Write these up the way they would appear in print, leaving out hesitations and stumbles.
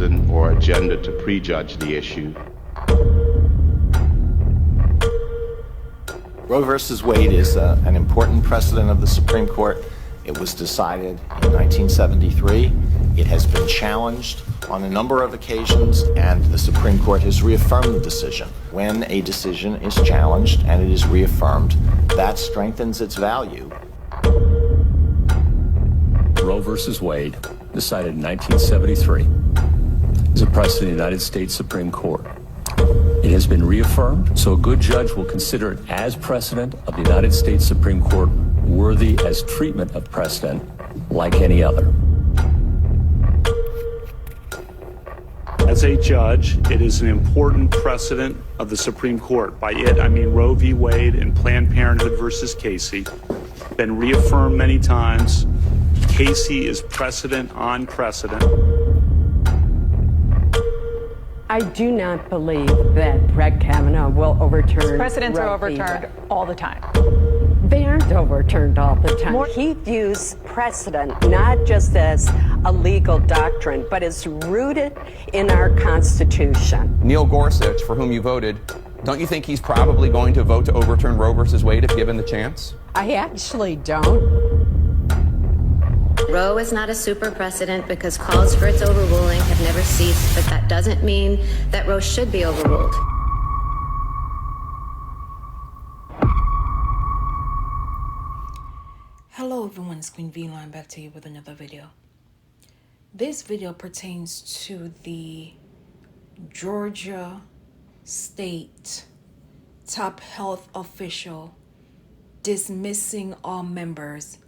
reason or agenda to prejudge the issue. Roe versus Wade is an important precedent of the Supreme Court. It was decided in 1973. It has been challenged on a number of occasions, and the Supreme Court has reaffirmed the decision. When a decision is challenged and it is reaffirmed, that strengthens its value. Roe versus Wade, decided in 1973, is a precedent of the United States Supreme Court. It has been reaffirmed, so a good judge will consider it as precedent of the United States Supreme Court, worthy as treatment of precedent like any other. As a judge, it is an important precedent of the Supreme Court. By it, I mean Roe v. Wade and Planned Parenthood versus Casey. Been reaffirmed many times. Casey is precedent on precedent. I do not believe that Brett Kavanaugh will overturn. Precedents are overturned all the time. They aren't overturned all the time. He views precedent not just as a legal doctrine, but as rooted in our Constitution. Neil Gorsuch, for whom you voted, don't you think he's probably going to vote to overturn Roe versus Wade if given the chance? I actually don't. Roe is not a super precedent because calls for its overruling have never ceased, but that doesn't mean that Roe should be overruled. Hello everyone, it's Queen V-Line back to you with another video. This video pertains to the Georgia State top health official dismissing all members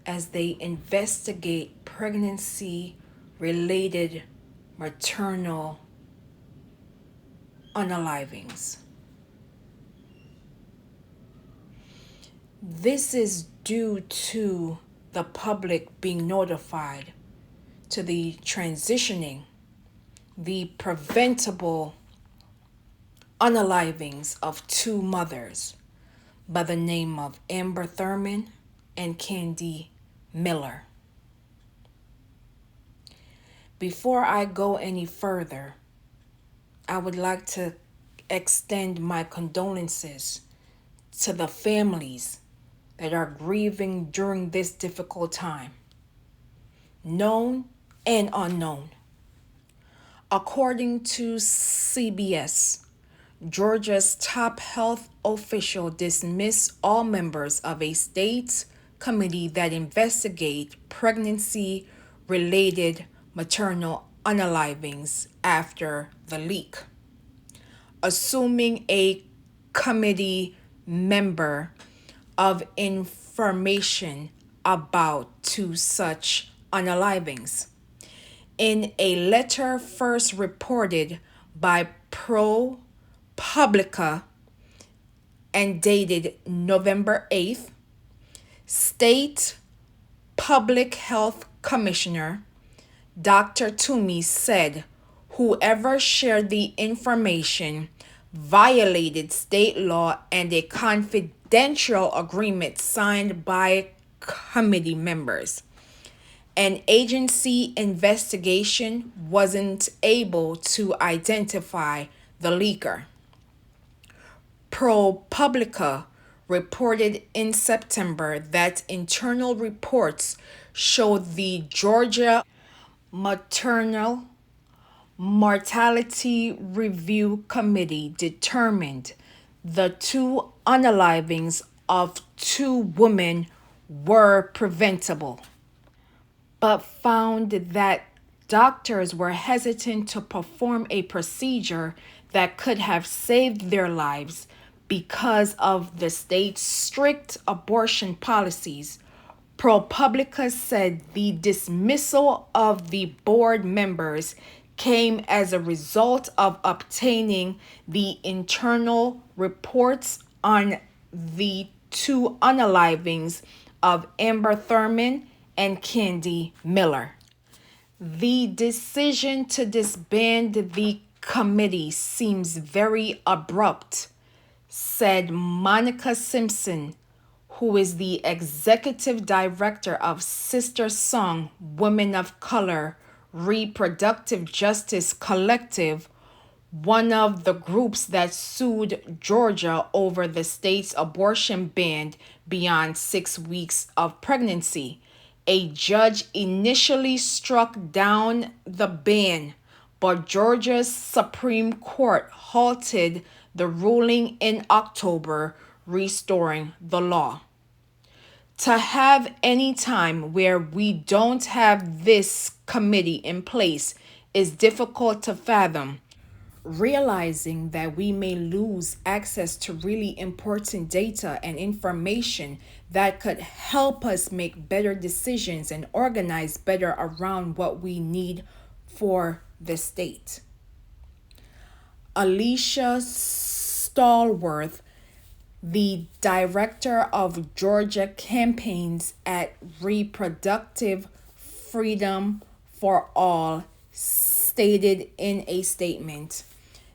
as they investigate pregnancy-related maternal unalivings. This is due to the public being notified to the transitioning, the preventable unalivings of two mothers by the name of Amber Thurman and Candi Miller. Before I go any further, I would like to extend my condolences to the families that are grieving during this difficult time, known and unknown. According to CBS, Georgia's top health official dismissed all members of a state committee that investigate pregnancy-related maternal unalivings after the leak, assuming a committee member of information about two such unalivings. In a letter first reported by ProPublica and dated November 8th, State Public Health Commissioner Dr. Toomey said whoever shared the information violated state law and a confidential agreement signed by committee members. An agency investigation wasn't able to identify the leaker. ProPublica reported in September that internal reports showed the Georgia Maternal Mortality Review Committee determined the two unalivings of two women were preventable, but found that doctors were hesitant to perform a procedure that could have saved their lives because of the state's strict abortion policies. ProPublica said the dismissal of the board members came as a result of obtaining the internal reports on the two unalivings of Amber Thurman and Candi Miller. The decision to disband the committee seems very abrupt, said Monica Simpson, who is the executive director of Sister Song Women of Color Reproductive Justice Collective, one of the groups that sued Georgia over the state's abortion ban beyond 6 weeks of pregnancy. A judge initially struck down the ban, but Georgia's Supreme Court halted the ruling in October, restoring the law. To have any time where we don't have this committee in place is difficult to fathom. Realizing that we may lose access to really important data and information that could help us make better decisions and organize better around what we need for the state. Alicia Stallworth, the director of Georgia campaigns at Reproductive Freedom for All, stated in a statement,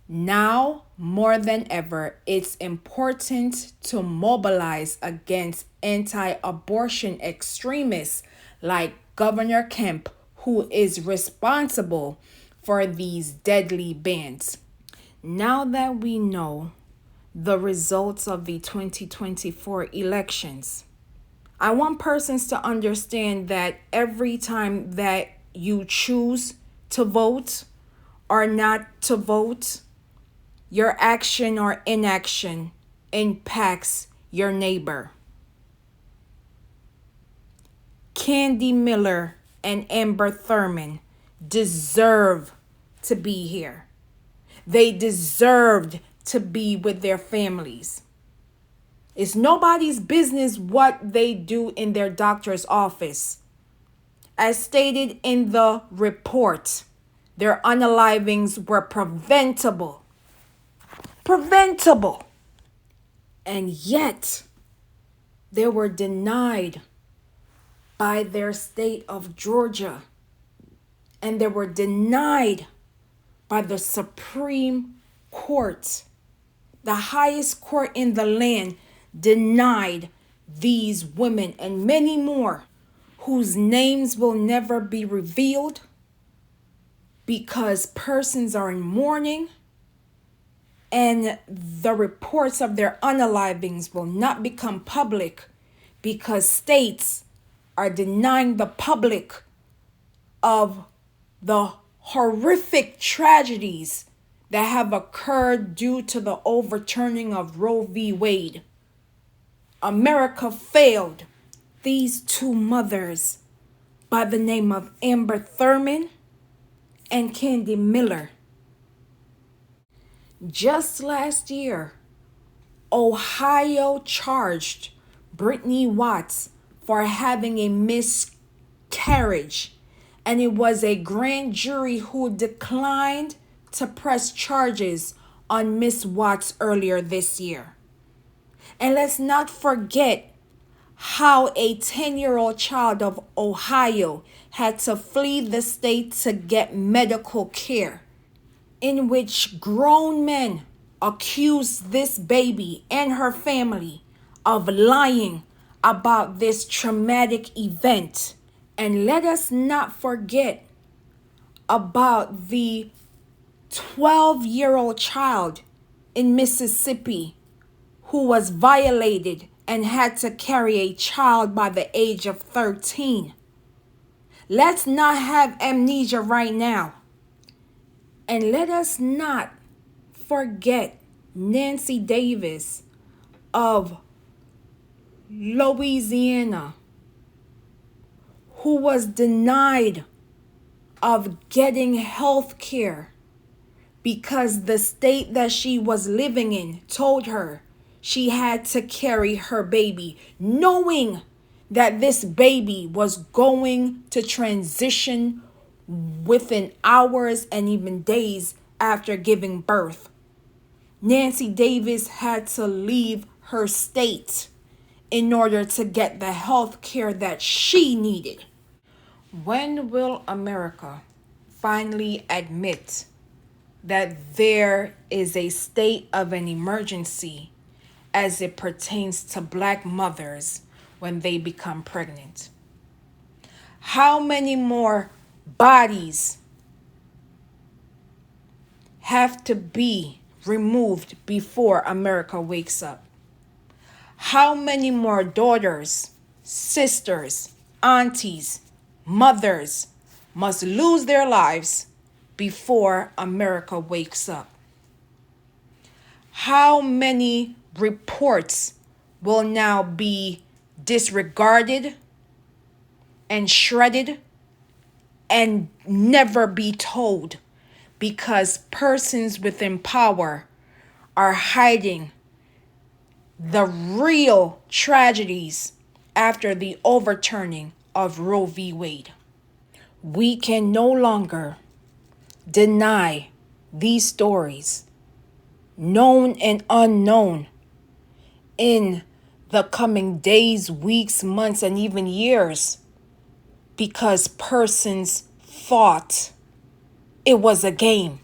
"Now more than ever, it's important to mobilize against anti-abortion extremists like Governor Kemp, who is responsible for these deadly bans." Now that we know the results of the 2024 elections, I want persons to understand that every time that you choose to vote or not to vote, your action or inaction impacts your neighbor. Candi Miller and Amber Thurman deserve to be here. They deserved to be with their families. It's nobody's business what they do in their doctor's office. As stated in the report, their unalivings were preventable. Preventable. And yet, they were denied by their state of Georgia. And they were denied by the Supreme Court. The highest court in the land denied these women and many more whose names will never be revealed because persons are in mourning, and the reports of their unalivings will not become public because states are denying the public of the horrific tragedies that have occurred due to the overturning of Roe v. Wade. America failed these two mothers by the name of Amber Thurman and Candi Miller. Just last year, Ohio charged Brittany Watts for having a miscarriage, and it was a grand jury who declined to press charges on Miss Watts earlier this year. And let's not forget how a 10-year-old child of Ohio had to flee the state to get medical care, in which grown men accused this baby and her family of lying about this traumatic event. And let us not forget about the 12-year-old child in Mississippi who was violated and had to carry a child by the age of 13. Let's not have amnesia right now. And let us not forget Nancy Davis of Louisiana, who was denied of getting health care because the state that she was living in told her she had to carry her baby, knowing that this baby was going to transition within hours and even days after giving birth. Nancy Davis had to leave her state in order to get the health care that she needed. When will America finally admit that there is a state of an emergency as it pertains to Black mothers when they become pregnant? How many more bodies have to be removed before America wakes up? How many more daughters, sisters, aunties, mothers must lose their lives before America wakes up? How many reports will now be disregarded and shredded and never be told because persons within power are hiding the real tragedies after the overturning of Roe v. Wade? We can no longer deny these stories, known and unknown, in the coming days, weeks, months, and even years, because persons thought it was a game.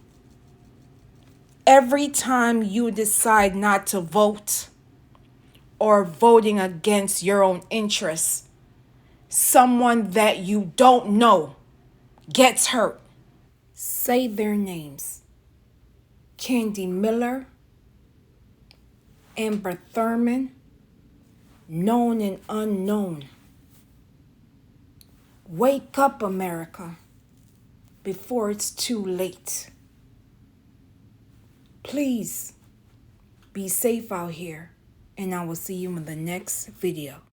Every time you decide not to vote or voting against your own interests, someone that you don't know gets hurt. Say their names: Candi Miller, Amber Thurman, known and unknown. Wake up, America, before it's too late. Please be safe out here, and I will see you in the next video.